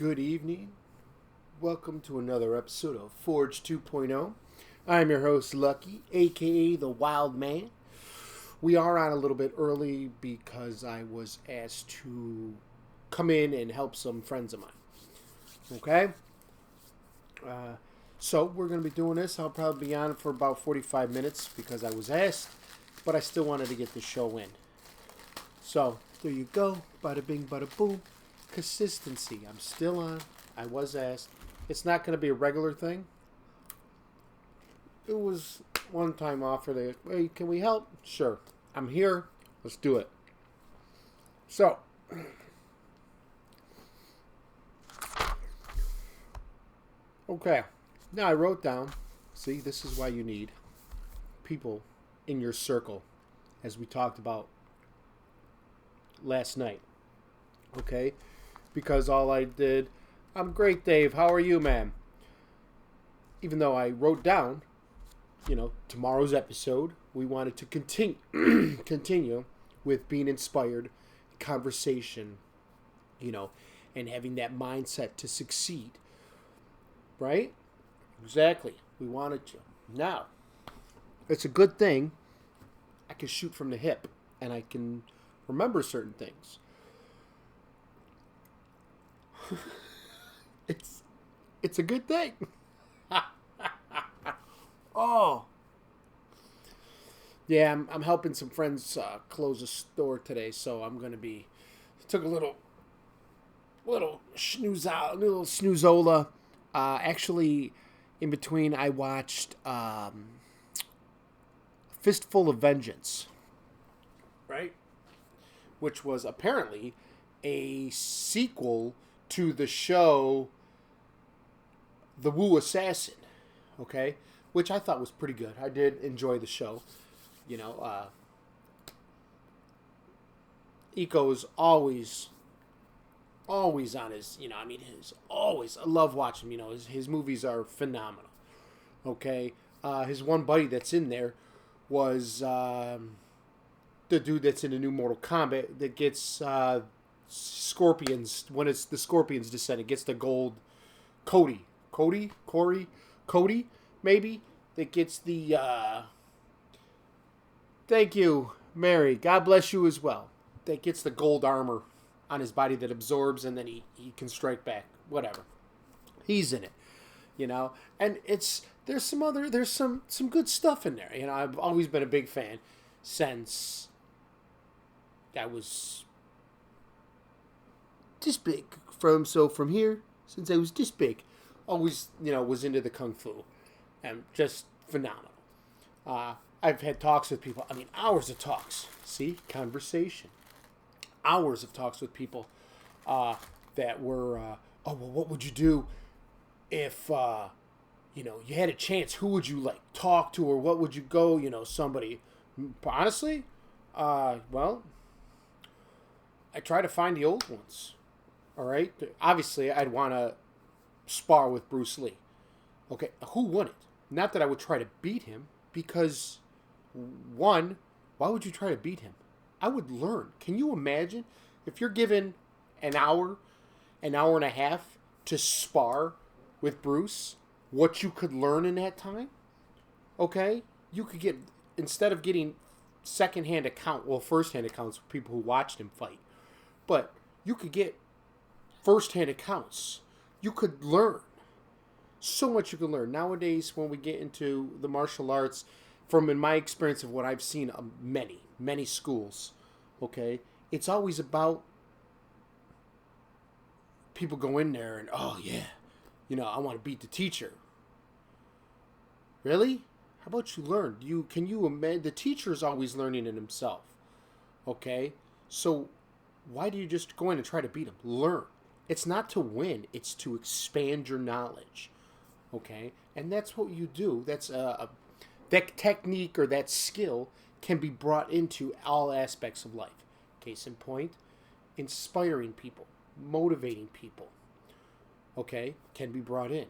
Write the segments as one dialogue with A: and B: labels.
A: Good evening. Welcome to another episode of Forge 2.0. I'm your host, Lucky, aka the Wild Man. We are on a little bit early because I was asked to come in and help some friends of mine. Okay? So we're going to be doing this. I'll probably be on for about 45 minutes because I was asked, but I still wanted to get the show in. So, there you go. Bada bing, bada boom. Consistency. I'm still on. I was asked. It's not going to be a regular thing. It was one time offered. Hey, can we help? Sure. I'm here. Let's do it. So, okay. Now I wrote down. See, this is why you need people in your circle, as we talked about last night. Okay? Because all I did, I'm great, Dave. How are you, man? Even though I wrote down, tomorrow's episode, we wanted to continue with being inspired, conversation, and having that mindset to succeed. Right? Exactly. We wanted to. Now, it's a good thing I can shoot from the hip and I can remember certain things. It's a good thing. Oh. Yeah, I'm helping some friends close a store today, so I'm going to be... Took a little snoozola. Actually, in between, I watched Fistful of Vengeance. Right? Which was apparently a sequel to the show The Wu Assassin. Okay? Which I thought was pretty good. I did enjoy the show. Iko's always on his, I love watching him, his movies are phenomenal. Okay? His one buddy that's in there was the dude that's in the new Mortal Kombat that gets scorpions, when it's the scorpions descent, it gets the gold. Cody, maybe, that gets the, thank you, Mary, God bless you as well, that gets the gold armor on his body that absorbs and then he can strike back, whatever. He's in it, and there's some good stuff in there. I've always been a big fan since I was this big. From here, since I was this big, always, was into the Kung Fu. And just phenomenal. I've had talks with people. Hours of talks. See? Conversation. Hours of talks with people that were, what would you do if, you had a chance? Who would you, talk to? Or what would you go, somebody? Honestly, well, I try to find the old ones. All right? Obviously, I'd want to spar with Bruce Lee. Okay, who wouldn't? Not that I would try to beat him, because, one, why would you try to beat him? I would learn. Can you imagine if you're given an hour and a half to spar with Bruce, what you could learn in that time? Okay? You could get, instead of getting first-hand accounts of people who watched him fight, but you could get first-hand accounts. You could learn. So much you can learn. Nowadays, when we get into the martial arts, in my experience of what I've seen of many schools, okay, it's always about people go in there and, oh, yeah, I want to beat the teacher. Really? How about you learn? Can you imagine? The teacher's always learning in himself, okay? So why do you just go in and try to beat him? Learn. It's not to win. It's to expand your knowledge. Okay? And that's what you do. That's that technique or that skill can be brought into all aspects of life. Case in point, inspiring people, motivating people. Okay? Can be brought in.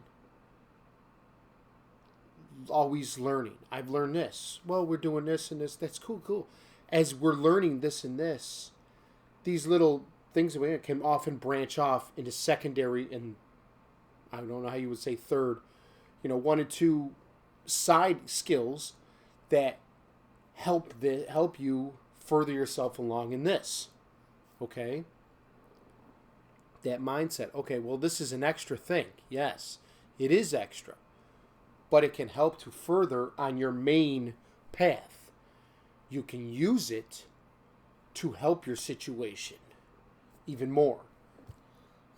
A: Always learning. I've learned this. Well, we're doing this and this. That's cool. As we're learning this and this, these little things that can often branch off into secondary and I don't know how you would say third, one or two side skills that help you further yourself along in this. Okay? That mindset. Okay, well, this is an extra thing. Yes, it is extra. But it can help to further on your main path. You can use it to help your situation even more.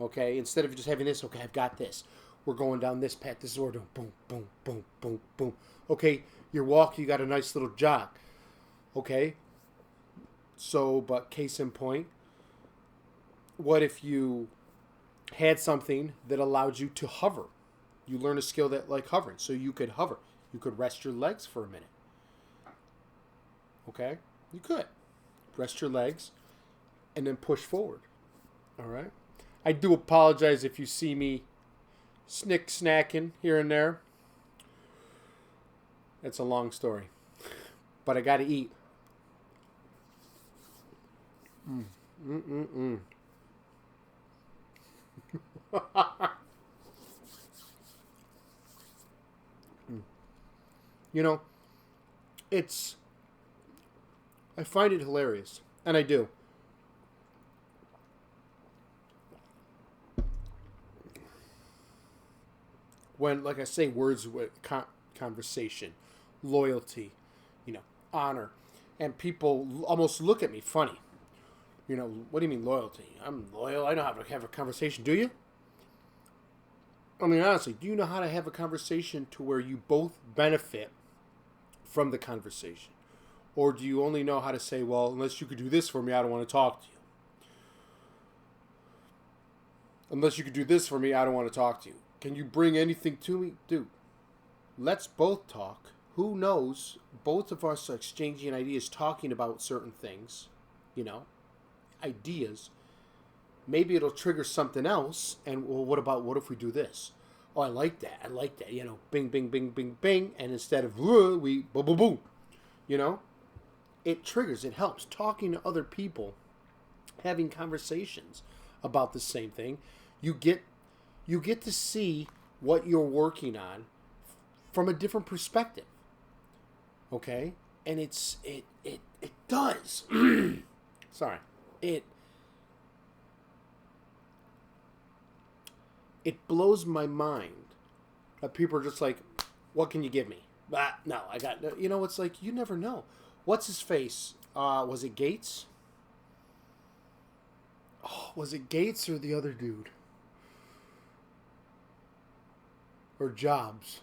A: Okay, instead of just having this, okay, I've got this. We're going down this path. This is what we're doing. Boom, boom, boom, boom, boom. Okay, you're walking, you got a nice little jog. Okay, so, but case in point, what if you had something that allowed you to hover? You learn a skill that like hovering, so you could hover. You could rest your legs for a minute. Okay, you could rest your legs and then push forward. All right. I do apologize if you see me snacking here and there. It's a long story, but I got to eat. I find it hilarious, and I do. When, like I say, words with conversation, loyalty, honor, and people almost look at me funny. What do you mean loyalty? I'm loyal. I know how to have a conversation. Do you? I mean, honestly, do you know how to have a conversation to where you both benefit from the conversation? Or do you only know how to say, well, unless you could do this for me, I don't want to talk to you. Unless you could do this for me, I don't want to talk to you. Can you bring anything to me? Dude, let's both talk. Who knows? Both of us are exchanging ideas, talking about certain things, ideas. Maybe it'll trigger something else. And, well, what if we do this? Oh, I like that. Bing, bing, bing, bing, bing. And instead of, we boom, boom, boom. It triggers, it helps. Talking to other people, having conversations about the same thing. You get to see what you're working on from a different perspective. Okay? And it does. Sorry. It blows my mind that people are just like, what can you give me? No, I got, it's like, you never know. What's his face? Was it Gates? Oh, was it Gates or the other dude? Or Jobs?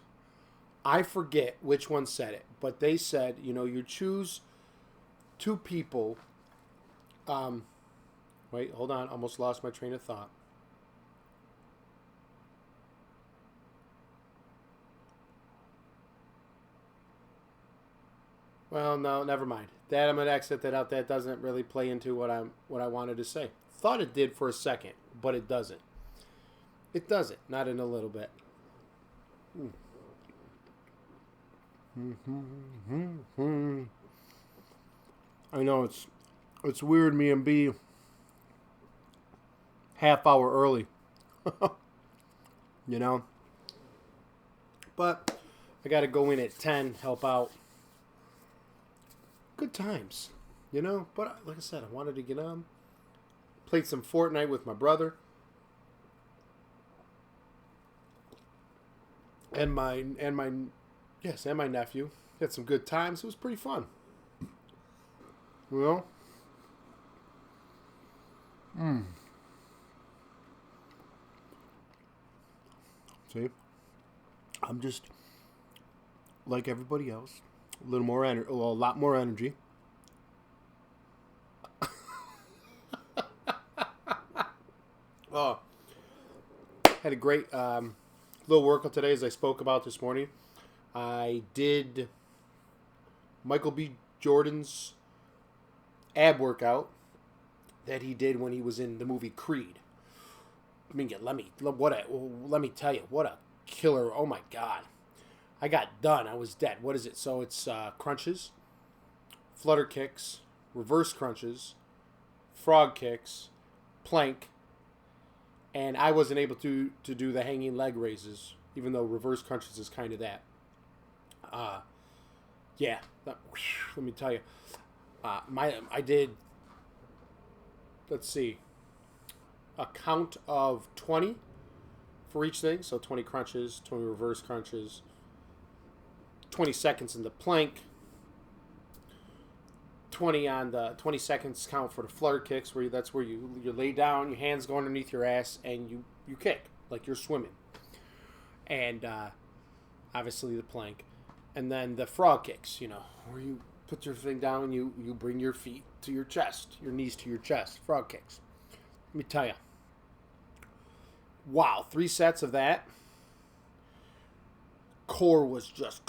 A: I forget which one said it, but they said, you choose two people. Wait, hold on. Almost lost my train of thought. Well, no, never mind. That I'm gonna exit that out. That doesn't really play into what I wanted to say. Thought it did for a second, but it doesn't. It doesn't. Not in a little bit. I know it's weird me and B half hour early. But I got to go in at 10, help out. Good times, But like I said, I wanted to get on. Played some Fortnite with my brother. And my nephew. Had some good times. It was pretty fun. See? I'm just like everybody else. A little more energy. Well, a lot more energy. Oh, had a great little workout today, as I spoke about this morning. I did Michael B. Jordan's ab workout that he did when he was in the movie Creed. Let me tell you, what a killer! Oh my God. I got done. I was dead. What is it? So it's crunches, flutter kicks, reverse crunches, frog kicks, plank, and I wasn't able to do the hanging leg raises, even though reverse crunches is kind of that. Yeah, let me tell you, I did, let's see, a count of 20 for each thing. So 20 crunches, 20 reverse crunches, 20 seconds in the plank, 20 seconds count for the flutter kicks, that's where you lay down, your hands go underneath your ass, and you kick like you're swimming. And obviously the plank. And then the frog kicks, where you put your thing down and you bring your feet to your chest, your knees to your chest. Frog kicks. Let me tell you. Wow, 3 sets of that. Core was just...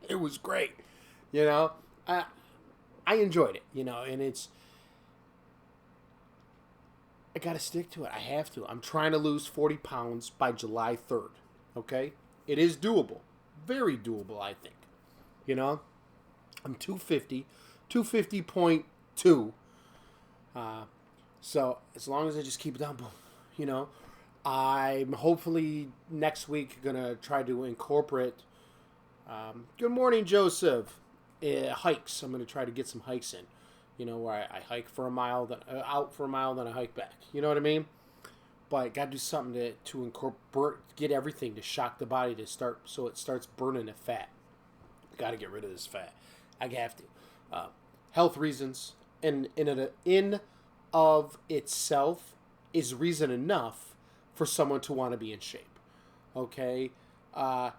A: It was great. I enjoyed it, and it's... I got to stick to it. I have to. I'm trying to lose 40 pounds by July 3rd. Okay? It is doable. Very doable, I think. I'm 250. 250.2. So, as long as I just keep it down, I'm hopefully next week going to try to incorporate... good morning, Joseph. Hikes. I'm going to try to get some hikes in. Where I hike for a mile, then out for a mile, then I hike back. You know what I mean? But got to do something to incorporate, get everything to shock the body to start, so it starts burning the fat. Got to get rid of this fat. I have to. Health reasons, and in of itself is reason enough for someone to want to be in shape. Okay? I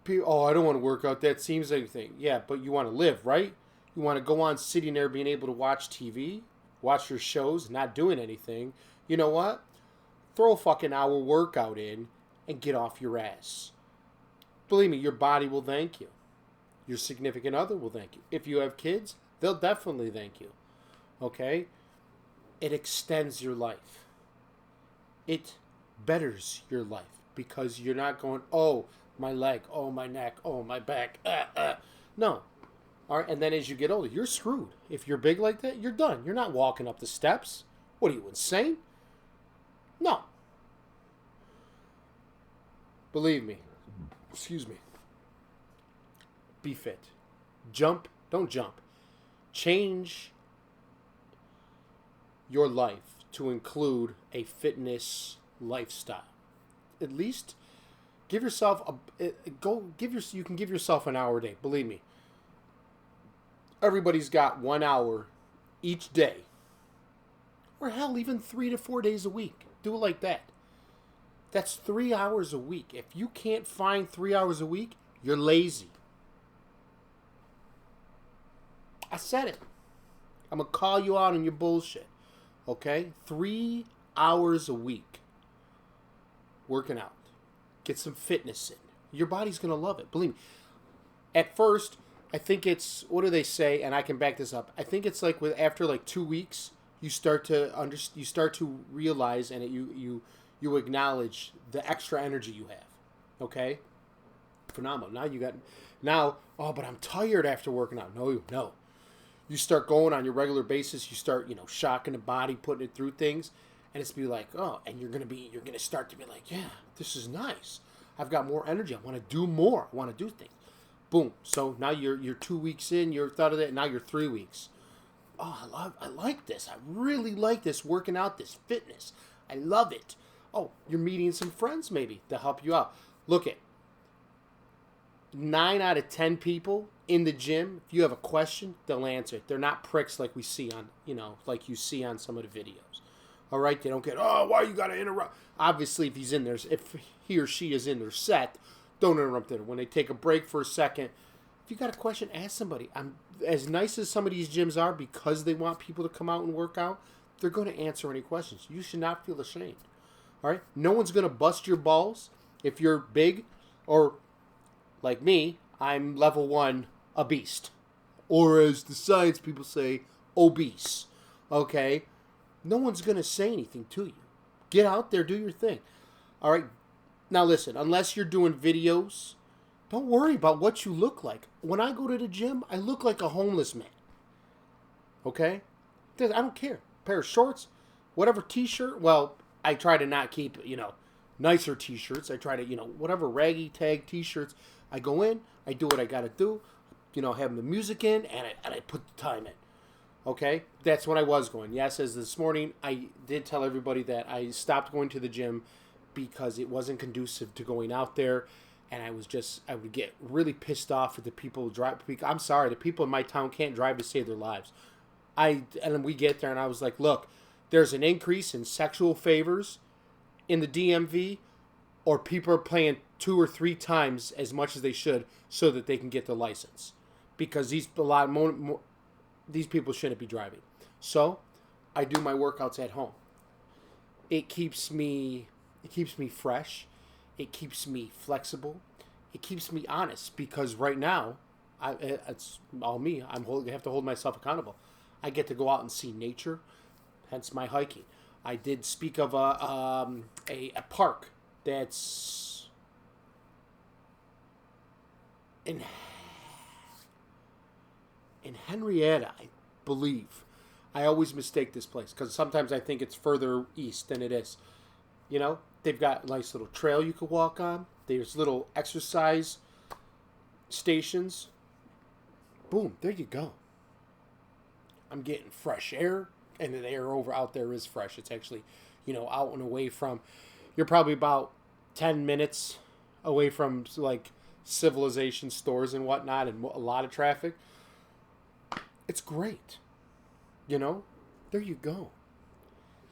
A: don't want to work out. That seems anything. Yeah, but you want to live, right? You want to go on sitting there being able to watch TV, watch your shows, not doing anything. You know what? Throw a fucking hour workout in and get off your ass. Believe me, your body will thank you. Your significant other will thank you. If you have kids, they'll definitely thank you. Okay? It extends your life. It betters your life because you're not going, oh, my leg, oh, my neck, oh, my back. No. All right, and then as you get older, you're screwed. If you're big like that, you're done. You're not walking up the steps. What are you, insane? No. Believe me. Excuse me. Be fit. Jump. Don't jump. Change your life to include a fitness lifestyle. At least give yourself you can give yourself an hour a day. Believe me. Everybody's got 1 hour each day. Or hell, even 3 to 4 days a week. Do it like that. That's 3 hours a week. If you can't find 3 hours a week, you're lazy. I said it. I'm going to call you out on your bullshit. Okay? 3 hours a week. Working out. Get some fitness in. Your body's going to love it. Believe me. At first... I think it's, what do they say, and I can back this up. I think it's like after like 2 weeks, you start to realize and you acknowledge the extra energy you have. Okay? Phenomenal. But I'm tired after working out. No. You start going on your regular basis, you start, shocking the body, putting it through things, and it's be like, and you're going to start to be like, yeah, this is nice. I've got more energy. I want to do more. I want to do things. Boom. So now you're 2 weeks in, you're thought of that, now you're 3 weeks. Oh, I like this. I really like this working out, this fitness. I love it. Oh, you're meeting some friends maybe to help you out. Look at 9 out of 10 people in the gym, if you have a question, they'll answer it. They're not pricks like we see on, like you see on some of the videos. All right? They don't get, why you got to interrupt? Obviously, if he or she is in their set, don't interrupt them. When they take a break for a second, if you got a question, ask somebody. I'm as nice as some of these gyms are because they want people to come out and work out, they're going to answer any questions. You should not feel ashamed. All right? No one's going to bust your balls if you're big or, like me, I'm level 1, a beast. Or as the science people say, obese. Okay? No one's going to say anything to you. Get out there, do your thing. All right? Now listen, unless you're doing videos, don't worry about what you look like. When I go to the gym, I look like a homeless man. Okay? I don't care. Pair of shorts, whatever t-shirt. Well, I try to not keep, nicer t-shirts. I try to, whatever raggy tag t-shirts. I go in, I do what I got to do, have the music in, and I put the time in. Okay? That's when I was going. Yes, as this morning, I did tell everybody that I stopped going to the gym because it wasn't conducive to going out there. And I would get really pissed off at the people who drive. I'm sorry, the people in my town can't drive to save their lives. And then we get there, and I was like, look, there's an increase in sexual favors in the DMV, or people are paying 2 or 3 times as much as they should so that they can get the license. Because these people shouldn't be driving. So I do my workouts at home. It keeps me fresh. It keeps me flexible. It keeps me honest, because right now, it's all me. I have to hold myself accountable. I get to go out and see nature, hence my hiking. I did speak of a park that's in Henrietta, I believe. I always mistake this place because sometimes I think it's further east than it is. They've got a nice little trail you could walk on. There's little exercise stations. Boom, there you go. I'm getting fresh air, and the air out there is fresh. It's actually, out and away from, you're probably about 10 minutes away from, like, civilization stores and whatnot, and a lot of traffic. It's great. There you go.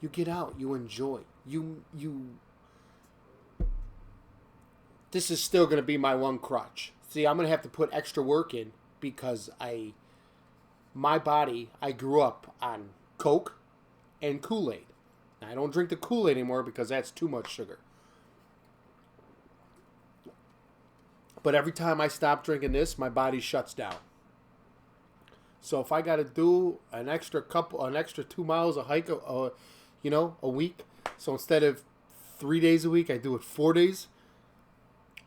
A: You get out, you enjoy. This is still going to be my one crutch. See, I'm going to have to put extra work in because my body, I grew up on Coke and Kool-Aid. I don't drink the Kool-Aid anymore because that's too much sugar. But every time I stop drinking this, my body shuts down. So if I got to do an extra 2 miles a hike, a week. So instead of 3 days a week, I do it 4 days.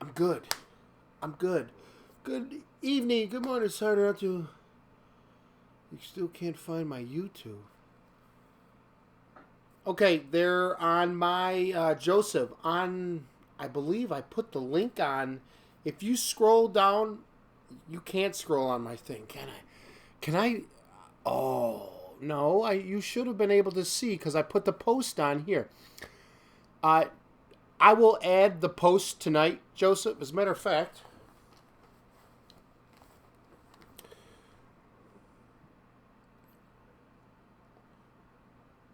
A: I'm good. Good evening. Good morning. Sorry not to. You still can't find my YouTube. Okay, they're on my Joseph. I believe I put the link on. If you scroll down, you can't scroll on my thing, can I? Can I? Oh, no. You should have been able to see because I put the post on here. I will add the post tonight, Joseph. As a matter of fact,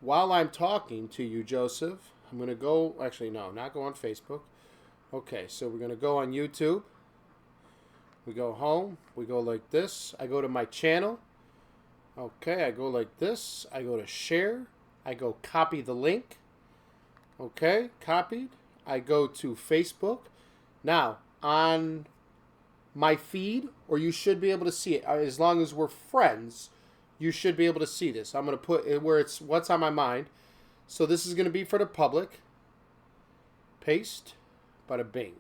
A: while I'm talking to you, Joseph, I'm going to go. Actually, no, not go on Facebook. Okay, so we're going to go on YouTube. We go home. We go like this. I go to my channel. Okay, I go like this. I go to share. I go copy the link. Okay, copied. I go to Facebook. Now, on my feed, or you should be able to see it, as long as we're friends, you should be able to see this. I'm going to put it where it's what's on my mind. So this is going to be for the public. Paste. Bada bing.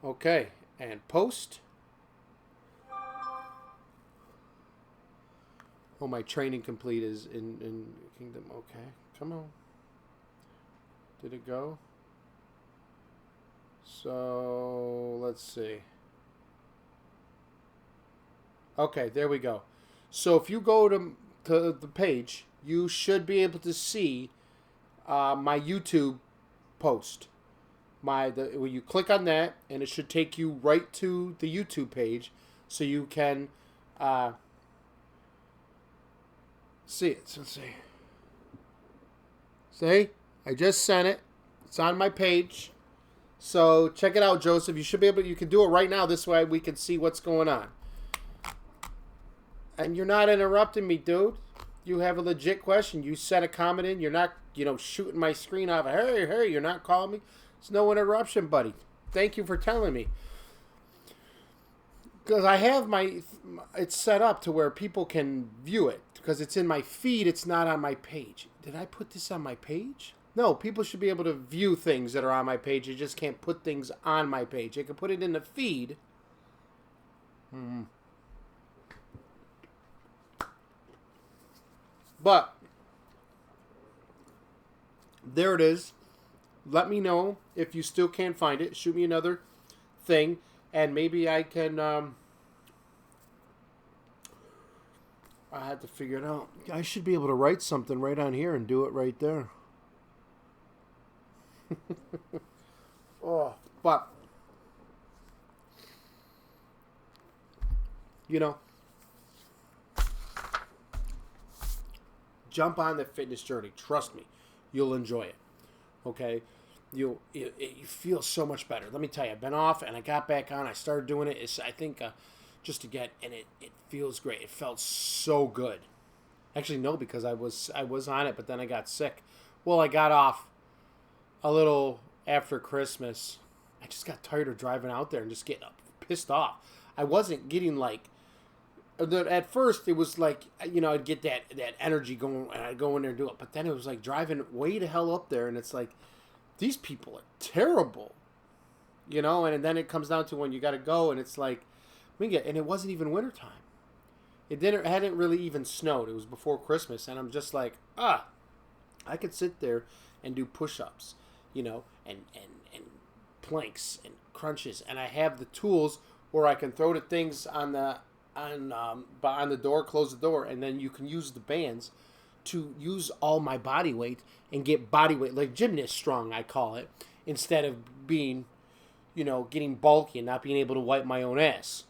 A: Okay, and post. Oh, my training complete is in Kingdom. Okay, come on. Did it go? So, let's see. Okay, there we go. So, if you go to the page, you should be able to see my YouTube post. When you click on that, and it should take you right to the YouTube page, so you can see it. Let's see. See? I just sent it. It's on my page. So check it out, Joseph. You should be able. You can do it right now. This way we can see what's going on. And you're not interrupting me, dude. You have a legit question. You sent a comment in. You're not, shooting my screen off. Hey, you're not calling me. It's no interruption, buddy. Thank you for telling me. Because I have it's set up to where people can view it. Because it's in my feed, it's not on my page. Did I put this on my page? No, people should be able to view things that are on my page. You just can't put things on my page. They can put it in the feed. But there it is. Let me know if you still can't find it. Shoot me another thing, and maybe I can. I had to figure it out. I should be able to write something right on here and do it right there. Oh, but you know, jump on the fitness journey. Trust me, you'll enjoy it. Okay, you feel so much better. Let me tell you, I've been off and I got back on. I started doing it. It's, I think just to get, and it feels great. It felt so good. Actually, no, because I was on it, but then I got sick. Well, I got off a little after Christmas. I just got tired of driving out there and just getting pissed off. I wasn't getting like, at first it was like, you know, I'd get that energy going and I'd go in there and do it. But then it was like driving way the hell up there and it's like, these people are terrible. You know, and then it comes down to when you got to go and it's like, and it wasn't even wintertime. It hadn't really even snowed. It was before Christmas. And I'm just like, I could sit there and do push-ups, you know, and planks and crunches. And I have the tools where I can throw the things on the door, close the door, and then you can use the bands to use all my body weight and get body weight, like gymnast strong, I call it, instead of being, you know, getting bulky and not being able to wipe my own ass.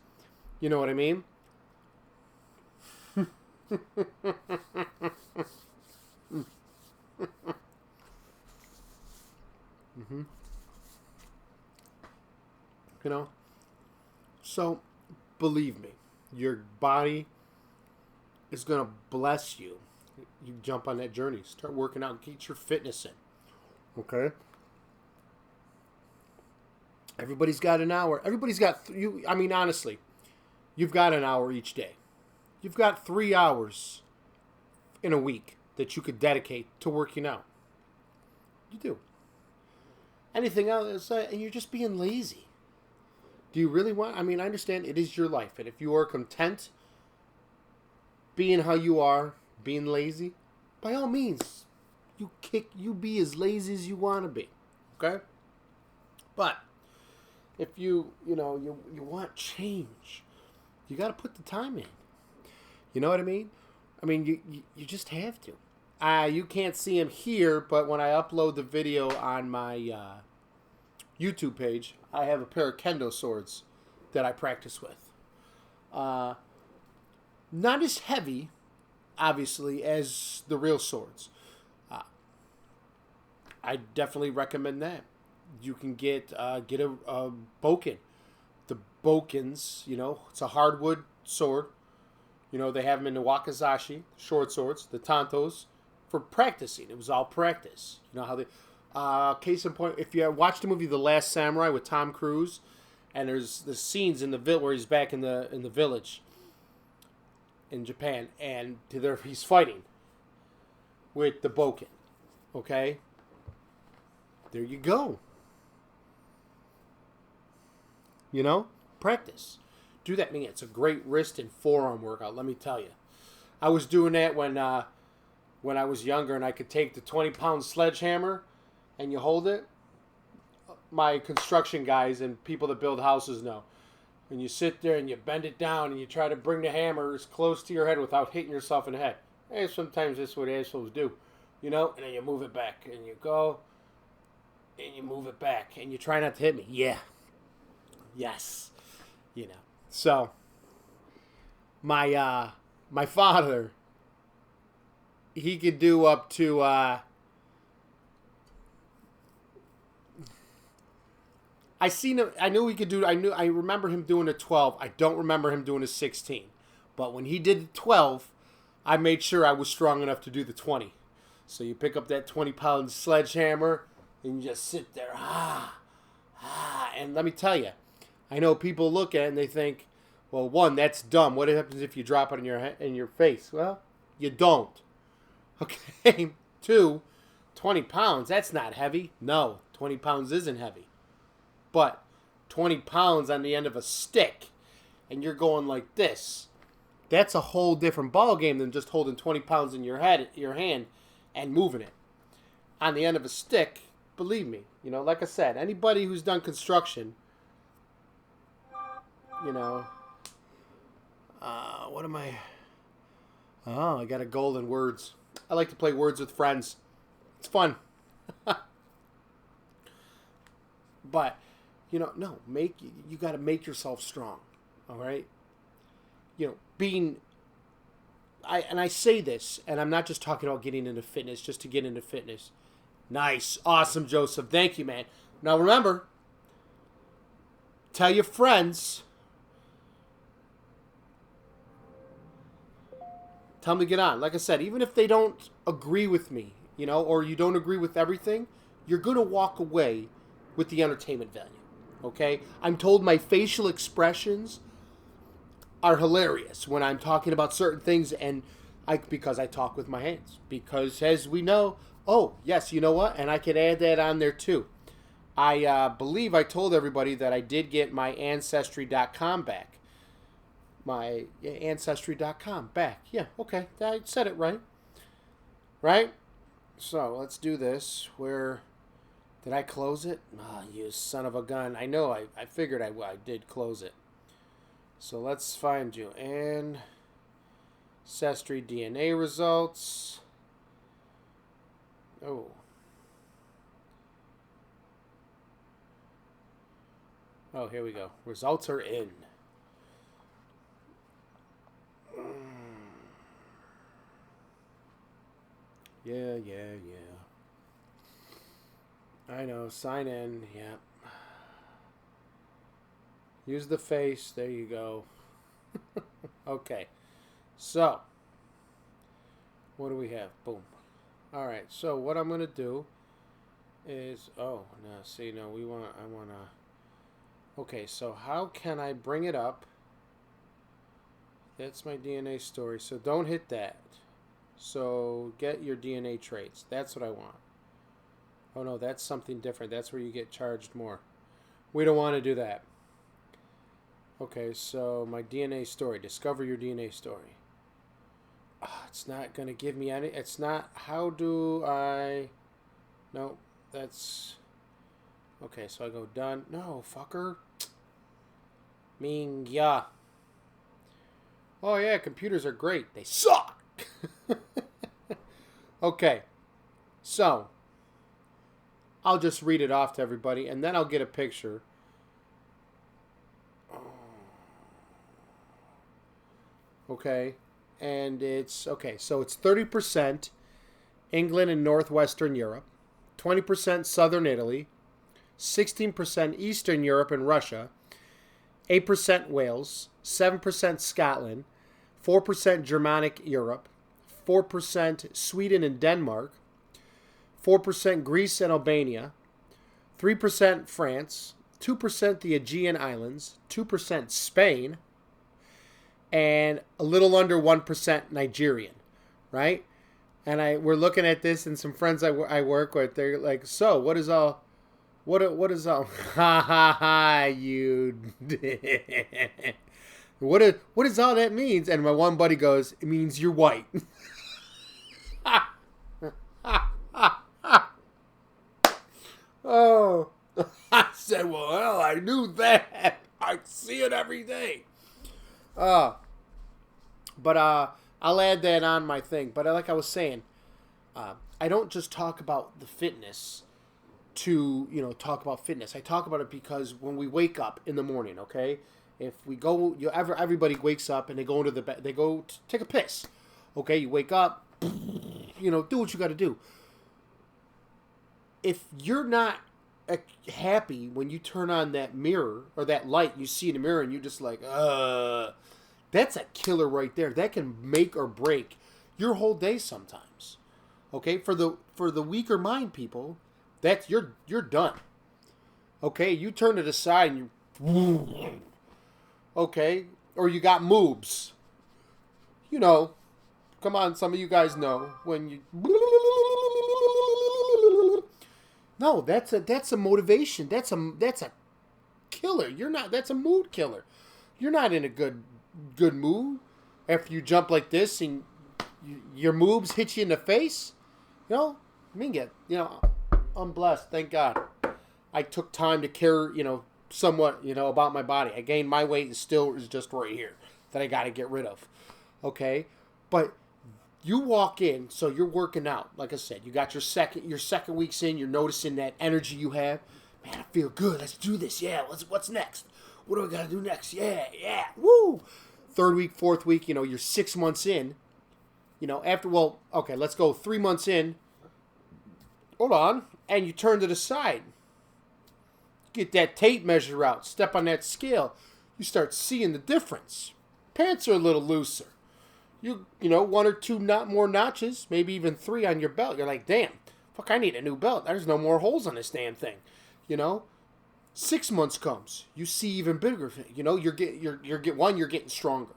A: You know what I mean? Mm-hmm. You know? So, believe me, your body is going to bless you. You jump on that journey. Start working out. Get your fitness in. Okay? Everybody's got an hour. Everybody's got... I mean, honestly, you've got an hour each day. You've got 3 hours in a week that you could dedicate to working out. You do. Anything else, and you're just being lazy. Do you really want... I mean, I understand it is your life. And if you are content being how you are, being lazy, by all means, you be as lazy as you want to be. Okay? But if you want change, you got to put the time in. You know what I mean? I mean, you just have to. You can't see him here, but when I upload the video on my YouTube page, I have a pair of Kendo Swords that I practice with. Not as heavy, obviously, as the real swords. I definitely recommend that. You can get a boken. The bokens, you know, it's a hardwood sword. You know, they have them in the wakizashi, short swords, the tantos, for practicing. It was all practice. You know how they... case in point, if you watched the movie The Last Samurai with Tom Cruise, and there's the scenes in the where he's back in the village in Japan, and he's fighting with the boken. Okay? There you go. You know? Practice. Do that. Man, it's a great wrist and forearm workout, let me tell you. I was doing that when I was younger, and I could take the 20-pound sledgehammer and you hold it. My construction guys and people that build houses know. And you sit there and you bend it down and you try to bring the hammer as close to your head without hitting yourself in the head. Hey, sometimes that's what assholes do. You know? And then you move it back. And you go. And you move it back. And you try not to hit me. Yeah. Yes. You know. So, my father, he could do up to, I remember him doing a 12. I don't remember him doing a 16. But when he did the 12, I made sure I was strong enough to do the 20. So you pick up that 20-pound sledgehammer and you just sit there, and let me tell you, I know people look at it and they think, well, one, that's dumb. What happens if you drop it in your face? Well, you don't. Okay. 2, 20 pounds, that's not heavy. No, 20 pounds isn't heavy. But 20 pounds on the end of a stick, and you're going like this, That's a whole different ball game than just holding 20 pounds in your hand, and moving it on the end of a stick. Believe me, like I said, anybody who's done construction, what am I? Oh, I got a golden words. I like to play words with friends. It's fun. But, no, you got to make yourself strong. All right? I say this, and I'm not just talking about getting into fitness just to get into fitness. Nice. Awesome, Joseph. Thank you, man. Now, remember, tell your friends. Tell them to get on. Like I said, even if they don't agree with me, or you don't agree with everything, you're going to walk away with the entertainment value. Okay? I'm told my facial expressions are hilarious when I'm talking about certain things, and because I talk with my hands. Because, as we know, oh, yes, you know what? And I can add that on there, too. I believe I told everybody that I did get my Ancestry.com back. My Ancestry.com back. Yeah, okay. I said it right. Right? So, let's do this. Did I close it? Oh, you son of a gun. I know. I figured I did close it. So, let's find you. Ancestry DNA results. Oh. Oh, here we go. Results are in. Yeah. I know. Sign in. Yeah. Use the face. There you go. Okay. So, what do we have? Boom. All right. So, what I'm going to do is... Oh, no. See, no. I want to... Okay. So, how can I bring it up? That's my DNA story. So, don't hit that. So, get your DNA traits. That's what I want. Oh, no. That's something different. That's where you get charged more. We don't want to do that. Okay, so my DNA story. Discover your DNA story. It's not going to give me any... It's not... How do I... No, that's... Okay, so I go done. No, fucker. Ming, yeah. Oh, yeah, computers are great. They suck! Okay, so... I'll just read it off to everybody, and then I'll get a picture. Okay, and it's, okay, so it's 30% England and Northwestern Europe, 20% Southern Italy, 16% Eastern Europe and Russia, 8% Wales, 7% Scotland, 4% Germanic Europe, 4% Sweden and Denmark, 4% Greece and Albania, 3% France, 2% the Aegean Islands, 2% Spain, and a little under 1% Nigerian, right? And we're looking at this, and some friends I work with, they're like, so what is all, what is all, ha ha ha, you, what is all that means? And my one buddy goes, it means you're white. Oh, I said, well, I knew that. I see it every day. But I'll add that on my thing. But like I was saying, I don't just talk about the fitness to, talk about fitness. I talk about it because when we wake up in the morning, okay? If we go, everybody wakes up and they go into the bed, they go take a piss. Okay, you wake up, do what you got to do. If you're not happy when you turn on that mirror or that light you see in the mirror and you're just like, that's a killer right there. That can make or break your whole day sometimes. Okay, for the weaker mind people, that's you're done. Okay, you turn it aside and you, okay, or you got moobs. Come on, some of you guys know when you. No, that's a motivation. That's a killer. That's a mood killer. You're not in a good mood. after you jump like this and your moves hit you in the face, you know, Minga, you know, I'm blessed. Thank God. I took time to care, you know, somewhat, you know, about my body. I gained my weight and still is just right here that I got to get rid of. Okay? But you walk in, so you're working out. Like I said, you got your second week's in, you're noticing that energy you have. Man, I feel good. Let's do this. Yeah, what's next? What do I got to do next? Yeah. Woo! Third week, fourth week, you know, you're 6 months in. You know, okay, let's go 3 months in. Hold on. And you turn to the side. Get that tape measure out. Step on that scale. You start seeing the difference. Pants are a little looser. You know, 1 or 2 more notches, maybe even 3 on your belt. You're like, damn, fuck, I need a new belt. There's no more holes on this damn thing. You know, 6 months comes. You see even bigger. You know, you're getting stronger.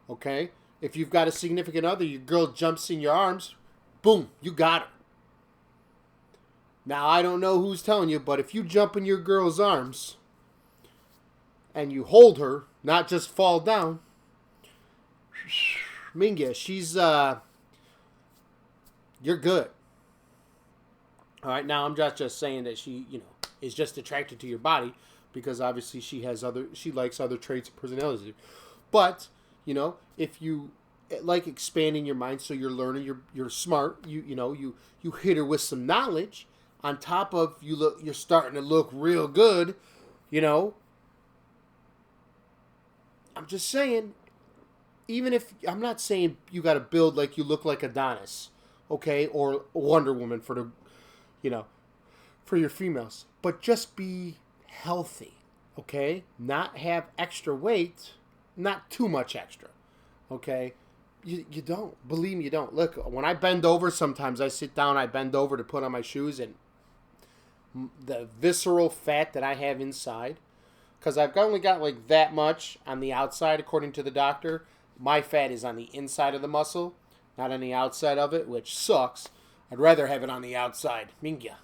A: Okay? If you've got a significant other, your girl jumps in your arms, boom, you got her. Now, I don't know who's telling you, but if you jump in your girl's arms and you hold her, not just fall down, Minga, she's, you're good. All right, now I'm just saying that she, you know, is just attracted to your body because obviously she likes other traits of personality. But, you know, if you like expanding your mind so you're learning, you're smart, you hit her with some knowledge, on top of you're starting to look real good, you know. I'm just saying, even if, I'm not saying you got to build like you look like Adonis, okay, or Wonder Woman for the, you know, for your females, but just be healthy, okay? Not have extra weight, not too much extra, okay? You don't. Believe me, you don't. Look, when I bend over, sometimes I sit down, I bend over to put on my shoes, and the visceral fat that I have inside, because I've only got like that much on the outside, according to the doctor. My fat is on the inside of the muscle, not on the outside of it, which sucks. I'd rather have it on the outside. Minga.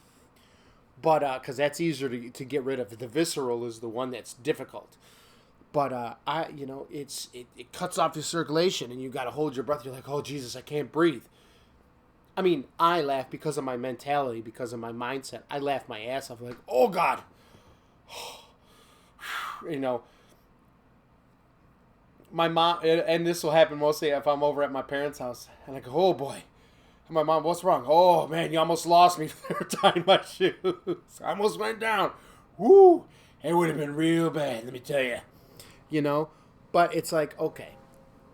A: But, because that's easier to get rid of. The visceral is the one that's difficult. But, you know, it cuts off your circulation, and you got to hold your breath. You're like, oh, Jesus, I can't breathe. I mean, I laugh because of my mentality, because of my mindset. I laugh my ass off. I'm like, oh, God. You know, my mom, and this will happen mostly if I'm over at my parents' house. And I go, oh, boy. And my mom, what's wrong? Oh, man, you almost lost me for tying my shoes. I almost went down. Woo. It would have been real bad, let me tell you. You know, but it's like, okay,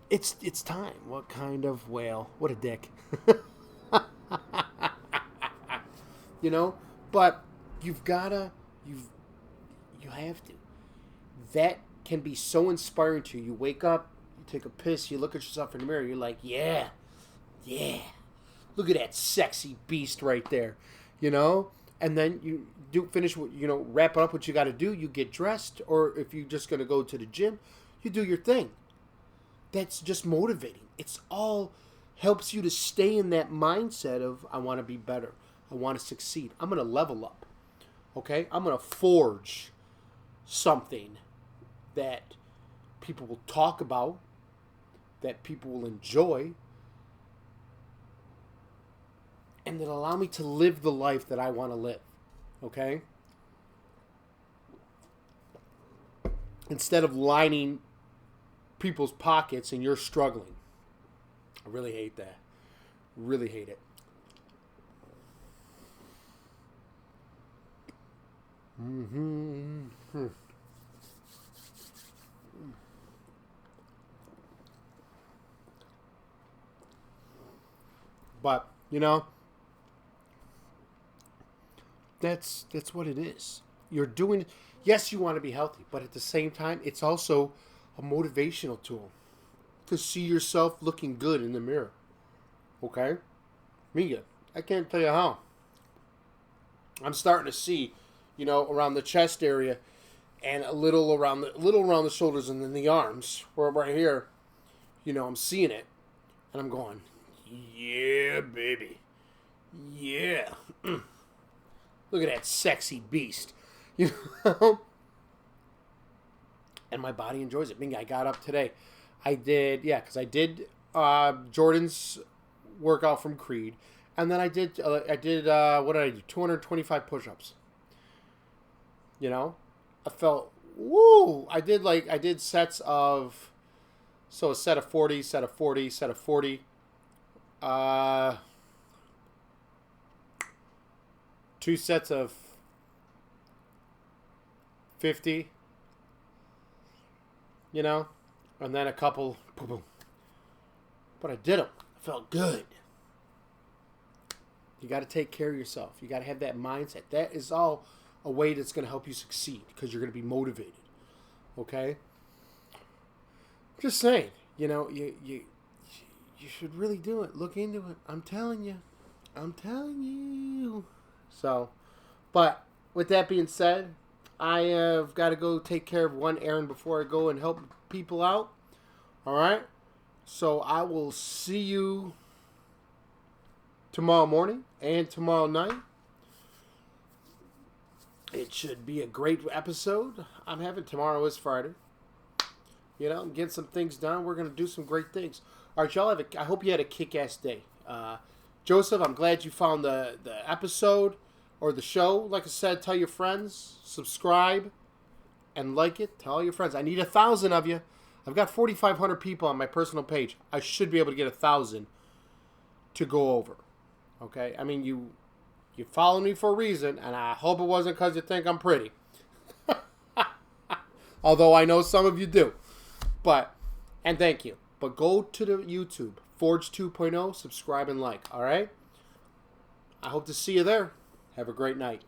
A: it's time. What kind of whale? What a dick. You know, but you have to. That can be so inspiring to you. You wake up, you take a piss, you look at yourself in the mirror, you're like, yeah. Look at that sexy beast right there, you know? And then you finish, you know, wrap up what you got to do. You get dressed, or if you're just going to go to the gym, you do your thing. That's just motivating. It's all helps you to stay in that mindset of, I want to be better. I want to succeed. I'm going to level up. Okay? I'm going to forge something that people will talk about, that people will enjoy, and that allow me to live the life that I want to live. Okay? Instead of lining people's pockets and you're struggling. I really hate that. Really hate it. Mm-hmm. But, you know, that's what it is. You're doing, yes, you want to be healthy, but at the same time, it's also a motivational tool to see yourself looking good in the mirror. Okay? Mia, I can't tell you how. I'm starting to see, you know, around the chest area and a little around the shoulders and then the arms, where right here, you know, I'm seeing it and I'm going, yeah, baby. Yeah. Look at that sexy beast. You know? And my body enjoys it. I got up today. I did, yeah, because I did Jordan's workout from Creed, and then I did what did I do? 225 push-ups. You know, I felt woo. I did sets of, so a set of 40, set of 40, set of 40. Two sets of 50. You know, and then a couple. Boom, boom. But I did them. I felt good. You got to take care of yourself. You got to have that mindset. That is all a way that's going to help you succeed because you're going to be motivated. Okay? Just saying. You know, you should really do it. Look into it. I'm telling you. I'm telling you. So, but with that being said, I have got to go take care of one errand before I go and help people out. All right? So I will see you tomorrow morning and tomorrow night. It should be a great episode. I'm having tomorrow is Friday. You know, I'm getting some things done. We're going to do some great things. All right, y'all. I hope you had a kick-ass day. Joseph, I'm glad you found the episode or the show. Like I said, tell your friends, subscribe, and like it. Tell all your friends. I need 1,000 of you. I've got 4,500 people on my personal page. I should be able to get 1,000 to go over. Okay? I mean, you follow me for a reason, and I hope it wasn't because you think I'm pretty. Although I know some of you do. And thank you. But go to the YouTube, Forge2.0, subscribe and like. All right? I hope to see you there. Have a great night.